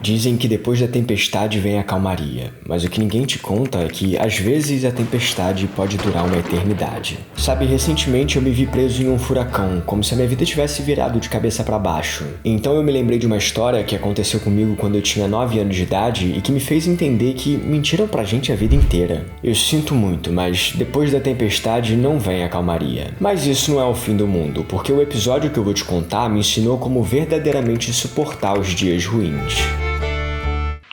Dizem que depois da tempestade vem a calmaria, mas o que ninguém te conta é que, às vezes, a tempestade pode durar uma eternidade. Sabe, recentemente eu me vi preso em um furacão, como se a minha vida tivesse virado de cabeça para baixo. Então eu me lembrei de uma história que aconteceu comigo quando eu tinha 9 anos de idade e que me fez entender que mentiram pra gente a vida inteira. Eu sinto muito, mas depois da tempestade não vem a calmaria. Mas isso não é o fim do mundo, porque o episódio que eu vou te contar me ensinou como verdadeiramente suportar os dias ruins.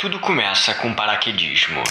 Tudo começa com paraquedismo.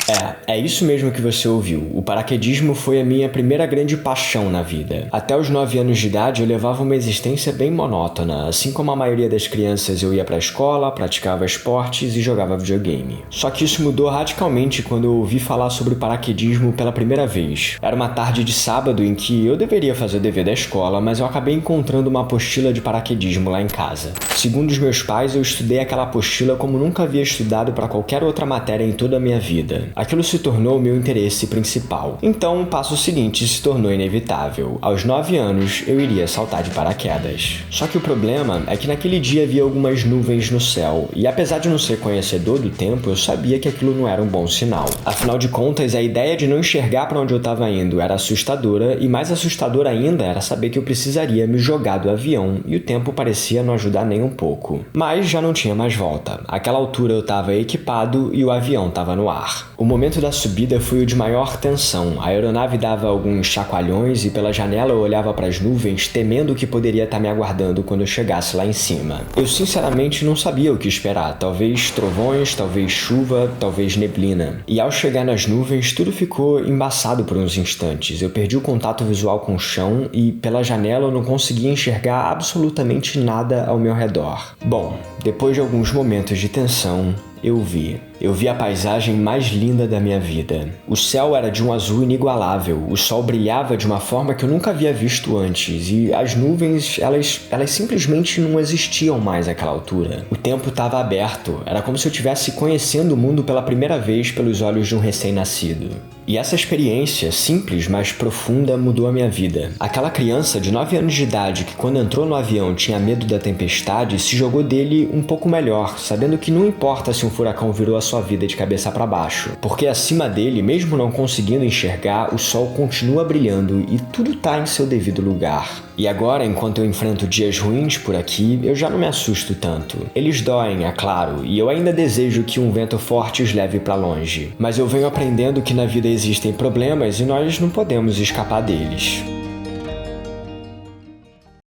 É isso mesmo que você ouviu. O paraquedismo foi a minha primeira grande paixão na vida. Até os 9 anos de idade eu levava uma existência bem monótona. Assim como a maioria das crianças, eu ia pra escola, praticava esportes e jogava videogame. Só que isso mudou radicalmente quando eu ouvi falar sobre o paraquedismo pela primeira vez. Era uma tarde de sábado em que eu deveria fazer o dever da escola, mas eu acabei encontrando uma apostila de paraquedismo lá em casa. Segundo os meus pais, eu estudei aquela apostila como nunca havia estudado para qualquer outra matéria em toda a minha vida. Aquilo se tornou o meu interesse principal. Então, o passo seguinte se tornou inevitável. Aos 9 anos, eu iria saltar de paraquedas. Só que o problema é que naquele dia havia algumas nuvens no céu, e apesar de não ser conhecedor do tempo, eu sabia que aquilo não era um bom sinal. Afinal de contas, a ideia de não enxergar para onde eu estava indo era assustadora, e mais assustador ainda era saber que eu precisaria me jogar do avião, e o tempo parecia não ajudar nem um pouco. Mas já não tinha mais volta. Àquela altura eu estava equipado e o avião estava no ar. O momento da subida foi o de maior tensão. A aeronave dava alguns chacoalhões e pela janela eu olhava para as nuvens, temendo o que poderia estar me aguardando quando eu chegasse lá em cima. Eu sinceramente não sabia o que esperar. Talvez trovões, talvez chuva, talvez neblina. E ao chegar nas nuvens, tudo ficou embaçado por uns instantes. Eu perdi o contato visual com o chão e pela janela eu não conseguia enxergar absolutamente nada ao meu redor. Bom, depois de alguns momentos de tensão, eu vi a paisagem mais linda da minha vida. O céu era de um azul inigualável, o sol brilhava de uma forma que eu nunca havia visto antes, e as nuvens, elas simplesmente não existiam mais àquela altura. O tempo estava aberto, era como se eu estivesse conhecendo o mundo pela primeira vez pelos olhos de um recém-nascido. E essa experiência, simples, mas profunda, mudou a minha vida. Aquela criança de 9 anos de idade que quando entrou no avião tinha medo da tempestade, se jogou dele um pouco melhor, sabendo que não importa se um furacão virou a sua vida de cabeça para baixo, porque acima dele, mesmo não conseguindo enxergar, o sol continua brilhando e tudo tá em seu devido lugar. E agora, enquanto eu enfrento dias ruins por aqui, eu já não me assusto tanto. Eles doem, é claro, e eu ainda desejo que um vento forte os leve para longe. Mas eu venho aprendendo que na vida existem problemas e nós não podemos escapar deles.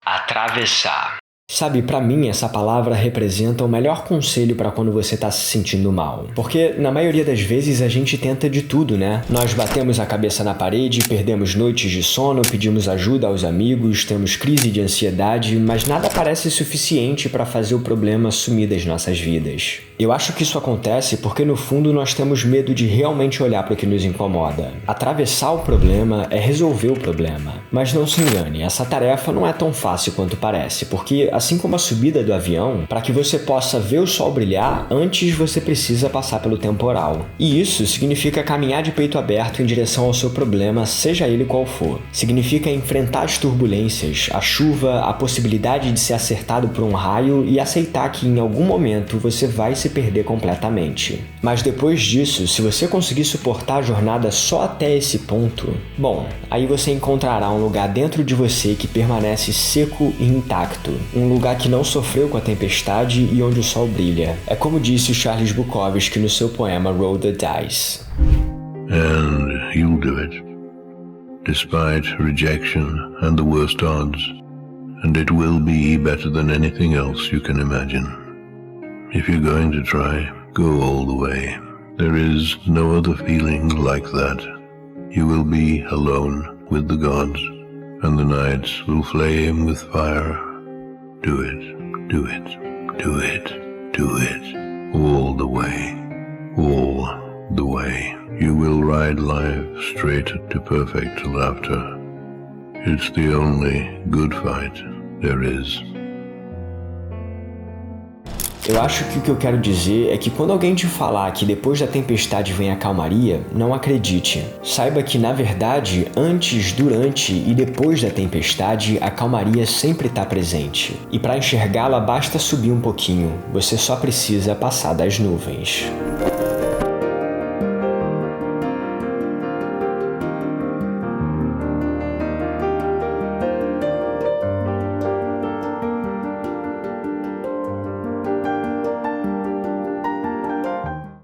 Atravessar. Sabe, pra mim essa palavra representa o melhor conselho pra quando você tá se sentindo mal. Porque na maioria das vezes a gente tenta de tudo, né? Nós batemos a cabeça na parede, perdemos noites de sono, pedimos ajuda aos amigos, temos crise de ansiedade, mas nada parece suficiente pra fazer o problema sumir das nossas vidas. Eu acho que isso acontece porque no fundo nós temos medo de realmente olhar para o que nos incomoda. Atravessar o problema é resolver o problema. Mas não se engane, essa tarefa não é tão fácil quanto parece, porque assim como a subida do avião, para que você possa ver o sol brilhar, antes você precisa passar pelo temporal. E isso significa caminhar de peito aberto em direção ao seu problema, seja ele qual for. Significa enfrentar as turbulências, a chuva, a possibilidade de ser acertado por um raio e aceitar que em algum momento você vai se perder completamente. Mas depois disso, se você conseguir suportar a jornada só até esse ponto, bom, aí você encontrará um lugar dentro de você que permanece seco e intacto. Um lugar que não sofreu com a tempestade e onde o sol brilha. É como disse o Charles Bukowski no seu poema Roll the Dice. And you'll do it, despite rejection and the worst odds. And it will be better than anything else you can imagine. If you're going to try, go all the way. There is no other feeling like that. You will be alone with the gods, and the nights will flame with fire. Do it, do it, do it, do it. All the way, all the way. You will ride life straight to perfect laughter. It's the only good fight there is. Eu acho que o que eu quero dizer é que quando alguém te falar que depois da tempestade vem a calmaria, não acredite. Saiba que, na verdade, antes, durante e depois da tempestade, a calmaria sempre está presente. E para enxergá-la basta subir um pouquinho, você só precisa passar das nuvens.